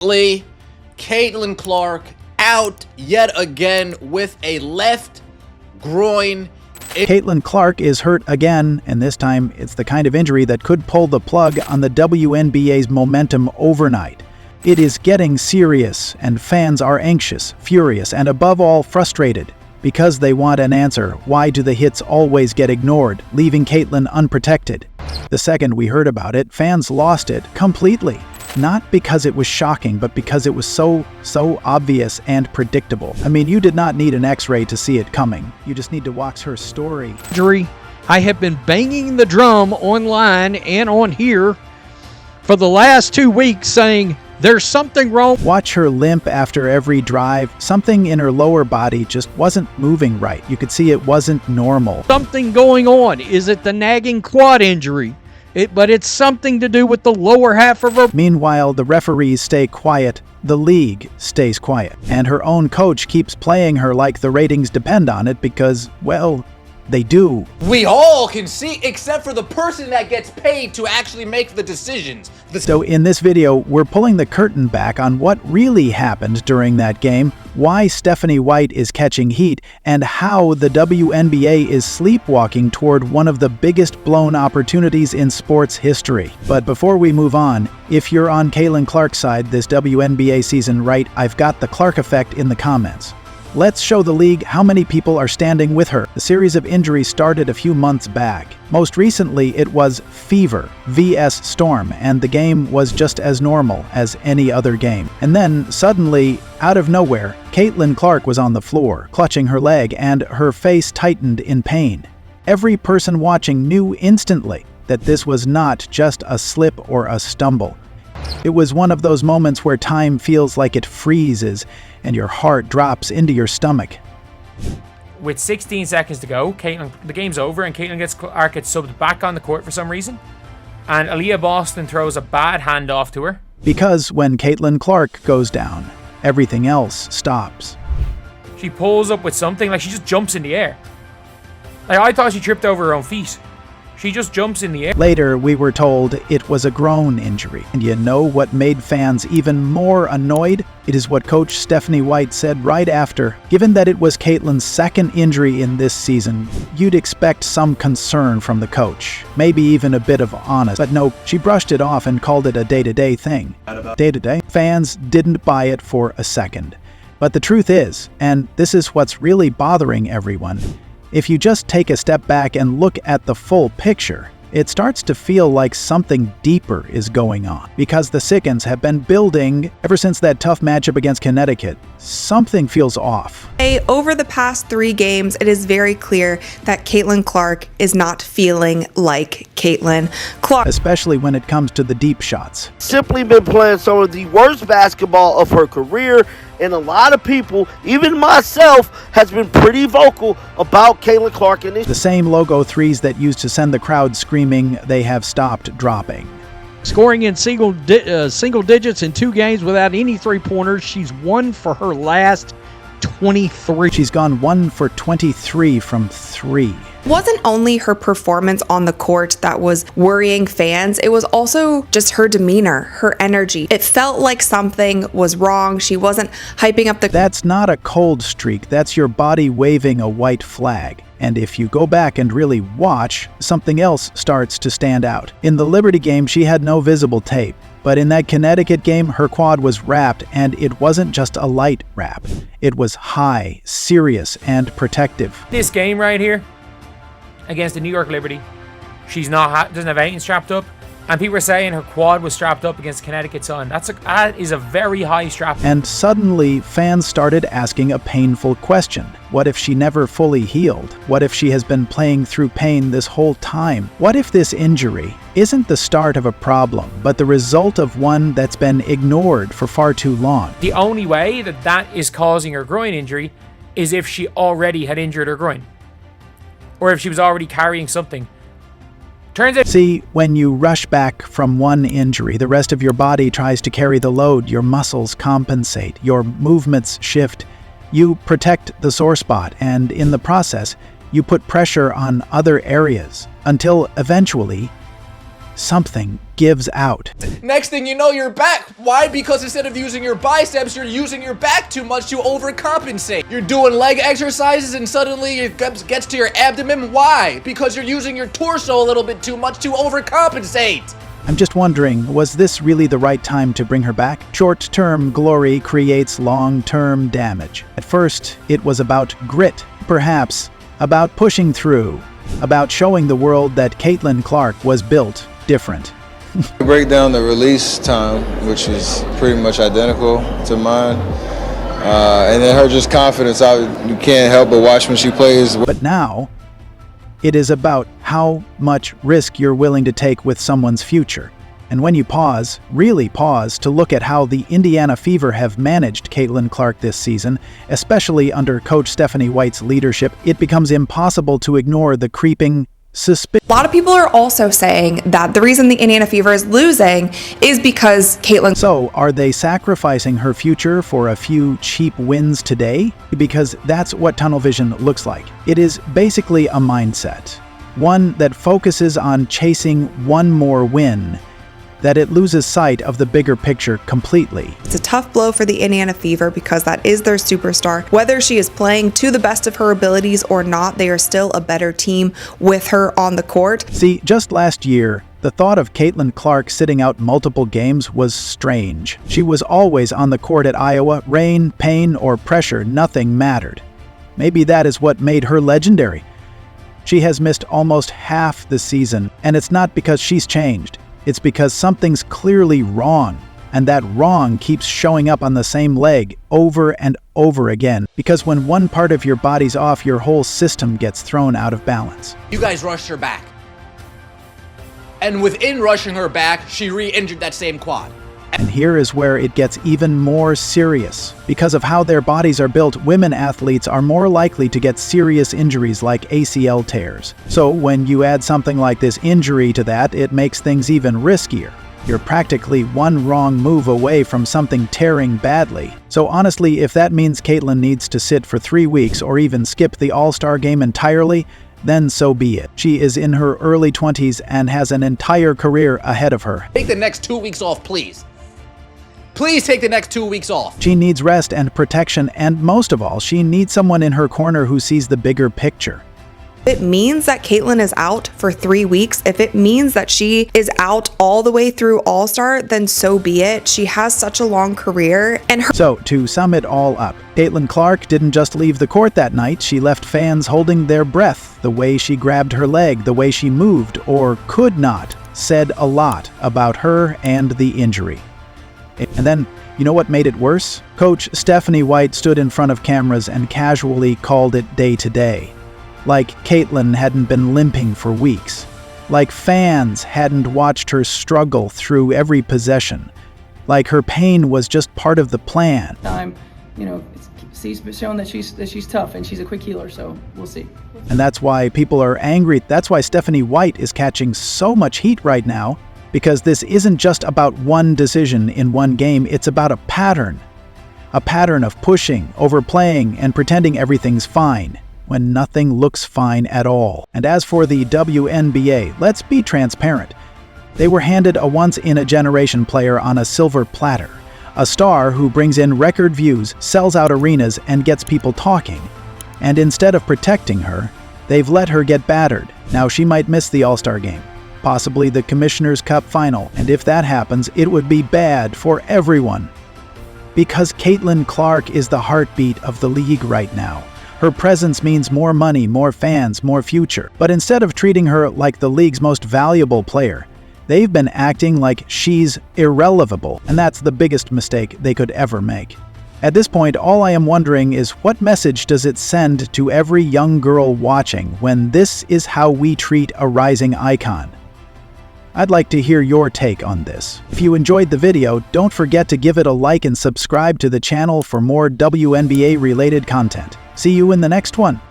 Caitlin Clark out yet again with a left groin. Caitlin Clark is hurt again, and this time it's the kind of injury that could pull the plug on the WNBA's momentum overnight. It is getting serious, and fans are anxious, furious, and above all frustrated, because they want an answer. Why do the hits always get ignored, leaving Caitlin unprotected? The second we heard about it, fans lost it completely. Not because it was shocking, but because it was so obvious and predictable. I mean, you did not need an X-ray to see it coming. You just need to watch her story. I have been banging the drum online and on here for the last 2 weeks saying there's something wrong. Watch her limp after every drive. Something in her lower body just wasn't moving right. You could see it wasn't normal. Something going on. Is it the nagging quad injury? But it's something to do with the lower half of her. Meanwhile, the referees stay quiet, the league stays quiet, and her own coach keeps playing her like the ratings depend on it because, well, they do. We all can see, except for the person that gets paid to actually make the decisions. So in this video, we're pulling the curtain back on what really happened during that game, why Stephanie White is catching heat, and how the WNBA is sleepwalking toward one of the biggest blown opportunities in sports history. But before we move on, if you're on Caitlin Clark's side this WNBA season, right, I've got the Clark effect in the comments. Let's show the league how many people are standing with her. The series of injuries started a few months back. Most recently, it was fever vs storm, and the game was just as normal as any other game. And then, suddenly, out of nowhere, Caitlin Clark was on the floor, clutching her leg, and her face tightened in pain. Every person watching knew instantly that this was not just a slip or a stumble. It was one of those moments where time feels like it freezes and your heart drops into your stomach. With 16 seconds to go, the game's over and Caitlin Clark gets subbed back on the court for some reason. And Aaliyah Boston throws a bad handoff to her. Because when Caitlin Clark goes down, everything else stops. She pulls up with something, like she just jumps in the air. Like I thought she tripped over her own feet. She just jumps in the air. Later, we were told it was a groin injury. And you know what made fans even more annoyed? It is what Coach Stephanie White said right after. Given that it was Caitlin's second injury in this season, you'd expect some concern from the coach. Maybe even a bit of honest. But no, she brushed it off and called it a day-to-day thing. Day-to-day? Fans didn't buy it for a second. But the truth is, and this is what's really bothering everyone, if you just take a step back and look at the full picture, it starts to feel like something deeper is going on. Because the Sickens have been building ever since that tough matchup against Connecticut. Something feels off. Over the past 3 games, it is very clear that Caitlin Clark is not feeling like Caitlin Clark. Especially when it comes to the deep shots. Simply been playing some of the worst basketball of her career, and a lot of people, even myself, has been pretty vocal about Caitlin Clark. And the same logo threes that used to send the crowd screaming, they have stopped dropping. Scoring in single digits in 2 games without any three-pointers. She's 1 for her last 23. She's gone 1 for 23 from 3. It wasn't only her performance on the court that was worrying fans, it was also just her demeanor, her energy. It felt like something was wrong. She wasn't hyping up the... That's not a cold streak, that's your body waving a white flag. And if you go back and really watch, something else starts to stand out. In the Liberty game, she had no visible tape. But in that Connecticut game, her quad was wrapped, and it wasn't just a light wrap. It was high, serious, and protective. This game right here, against the New York Liberty, she's doesn't have anything strapped up, and people are saying her quad was strapped up against Connecticut Sun. That is a very high strap. And suddenly, fans started asking a painful question. What if she never fully healed? What if she has been playing through pain this whole time? What if this injury isn't the start of a problem, but the result of one that's been ignored for far too long? The only way that is causing her groin injury is if she already had injured her groin, or if she was already carrying something. Turns out... See, when you rush back from one injury, the rest of your body tries to carry the load. Your muscles compensate, your movements shift. You protect the sore spot, and in the process, you put pressure on other areas until eventually something gives out. Next thing you know, you're back. Why? Because instead of using your biceps, you're using your back too much to overcompensate. You're doing leg exercises and suddenly it gets to your abdomen. Why? Because you're using your torso a little bit too much to overcompensate. I'm just wondering, was this really the right time to bring her back? Short-term glory creates long-term damage. At first, it was about grit, perhaps about pushing through, about showing the world that Caitlin Clark was built different. Break down the release time, which is pretty much identical to mine. And then her just confidence, you can't help but watch when she plays. But now, it is about how much risk you're willing to take with someone's future. And when you pause, really pause, to look at how the Indiana Fever have managed Caitlin Clark this season, especially under Coach Stephanie White's leadership, it becomes impossible to ignore the creeping suspicion. A lot of people are also saying that the reason the Indiana Fever is losing is because Caitlin. So, are they sacrificing her future for a few cheap wins today? Because that's what tunnel vision looks like. It is basically a mindset, one that focuses on chasing one more win, that it loses sight of the bigger picture completely. It's a tough blow for the Indiana Fever because that is their superstar. Whether she is playing to the best of her abilities or not, they are still a better team with her on the court. See, just last year, the thought of Caitlin Clark sitting out multiple games was strange. She was always on the court at Iowa. Rain, pain, or pressure, nothing mattered. Maybe that is what made her legendary. She has missed almost half the season, and it's not because she's changed. It's because something's clearly wrong, and that wrong keeps showing up on the same leg over and over again. Because when one part of your body's off, your whole system gets thrown out of balance. You guys rushed her back. And within rushing her back, she re-injured that same quad. And here is where it gets even more serious. Because of how their bodies are built, women athletes are more likely to get serious injuries like ACL tears. So when you add something like this injury to that, it makes things even riskier. You're practically one wrong move away from something tearing badly. So honestly, if that means Caitlin needs to sit for 3 weeks or even skip the All-Star Game entirely, then so be it. She is in her early 20s and has an entire career ahead of her. Take the next 2 weeks off, please. Please take the next 2 weeks off. She needs rest and protection, and most of all, she needs someone in her corner who sees the bigger picture. If it means that Caitlin is out for 3 weeks, if it means that she is out all the way through All-Star, then so be it. She has such a long career, and her— So, to sum it all up, Caitlin Clark didn't just leave the court that night, she left fans holding their breath. The way she grabbed her leg, the way she moved, or could not, said a lot about her and the injury. And then, you know what made it worse? Coach Stephanie White stood in front of cameras and casually called it day to day. Like Caitlin hadn't been limping for weeks. Like fans hadn't watched her struggle through every possession. Like her pain was just part of the plan. She's shown that she's tough and she's a quick healer, so we'll see. And that's why people are angry. That's why Stephanie White is catching so much heat right now. Because this isn't just about one decision in one game, it's about a pattern. A pattern of pushing, overplaying, and pretending everything's fine, when nothing looks fine at all. And as for the WNBA, let's be transparent. They were handed a once-in-a-generation player on a silver platter. A star who brings in record views, sells out arenas, and gets people talking. And instead of protecting her, they've let her get battered. Now she might miss the All-Star Game. Possibly the Commissioner's Cup final, and if that happens, it would be bad for everyone. Because Caitlin Clark is the heartbeat of the league right now. Her presence means more money, more fans, more future. But instead of treating her like the league's most valuable player, they've been acting like she's irrelevable, and that's the biggest mistake they could ever make. At this point, all I am wondering is what message does it send to every young girl watching when this is how we treat a rising icon? I'd like to hear your take on this. If you enjoyed the video, don't forget to give it a like and subscribe to the channel for more WNBA related content. See you in the next one.